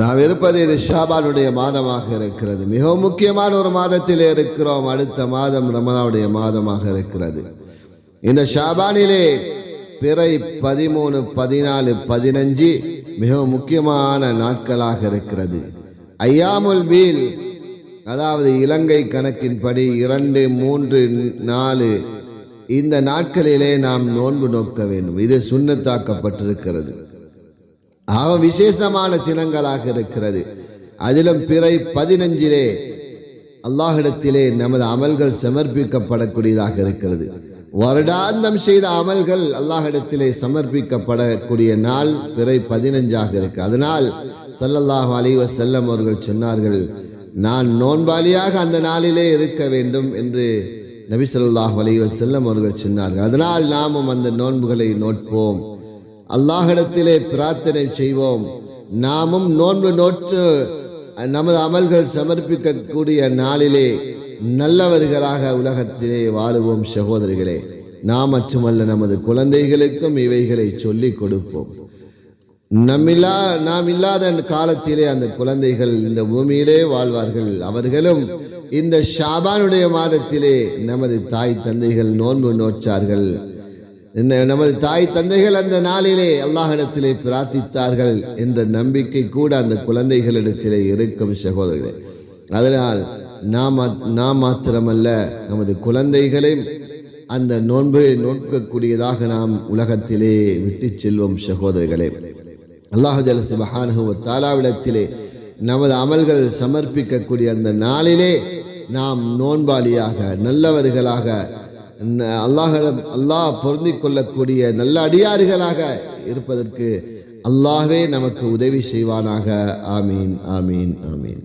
நாம் இருப்பது இது ஷாபானுடைய மாதமாக இருக்கிறது. மிகவும் முக்கியமான ஒரு மாதத்திலே இருக்கிறோம். அடுத்த மாதம் ரமலானுடைய மாதமாக இருக்கிறது. இந்த ஷாபானிலே பிறை 13, 14, 15 மிகவும் முக்கியமான நாட்களாக இருக்கிறது. ஐயாமுல் பீல், அதாவது இலங்கை கணக்கின்படி 2, 3, 4 இந்த நாட்களிலே நாம் நோன்பு நோக்க வேண்டும். இது சுன்னத்தாக்கப்பட்டிருக்கிறது. ஆக விசேஷமான தினங்களாக இருக்கிறது. அதிலும் பிறை 15 அல்லாஹ்விடத்திலே நமது அமல்கள் சமர்ப்பிக்கப்படக்கூடியதாக இருக்கிறது. வருடாந்தம் செய்த அமல்கள் அல்லாஹ்விடத்திலே சமர்ப்பிக்கப்படக்கூடிய நாள் பிறை 15 இருக்கு. அதனால் ஸல்லல்லாஹு அலைஹி வஸல்லம் அவர்கள் சொன்னார்கள், நான் நோன்பாளியாக அந்த நாளிலே இருக்க வேண்டும் என்று நபி ஸல்லல்லாஹு அலைஹி வஸல்லம் அவர்கள் சொன்னார்கள். அதனால் நாமும் அந்த நோன்புகளை நோட்போம், அல்லாஹ்விடத்திலே பிரார்த்தனை செய்வோம். நாமும் நோன்பு நோற்று நமது அமல்கள் சமர்ப்பிக்கக்கூடிய நாளிலே நல்லவர்களாக உலகத்திலே வாழுவோம். சகோதரிகளே, நாம் மட்டுமல்ல, நமது குழந்தைகளுக்கும் இவைகளை சொல்லிக் கொடுப்போம். நாம் இல்லாத காலத்திலே அந்த குழந்தைகள் இந்த பூமியிலே வாழ்வார்கள். அவர்களும் இந்த ஷாபானுடைய மாதத்திலே நமது தாய் தந்தைகள் நோன்பு நோற்றார்கள். நமது தாய் தந்தைகள் அந்த நாளிலே அல்லாஹ்விடத்திலே பிரார்த்தித்தார்கள் என்ற நம்பிக்கை கூட அந்த குழந்தைகளிடத்திலே இருக்கும். சகோதரர்களே, அதனால் நாம் மாத்திரமல்ல, நமது குழந்தைகளை அந்த நோன்பை நோக்கக்கூடியதாக நாம் உலகத்திலே விட்டு செல்வோம். சகோதரர்களே, அல்லாஹ் ஜல்ல சுப்ஹானஹு வ தஆலாவிடத்திலே நமது அமல்கள் சமர்ப்பிக்கக்கூடிய அந்த நாளிலே நாம் நோன்பாளியாக நல்லவர்களாக அல்லாஹ் பொருந்திக் கொள்ளக்கூடிய நல்ல அடியார்களாக இருப்பதற்கு அல்லாஹ்வே நமக்கு உதவி செய்வானாக. ஆமீன், ஆமீன், ஆமீன்.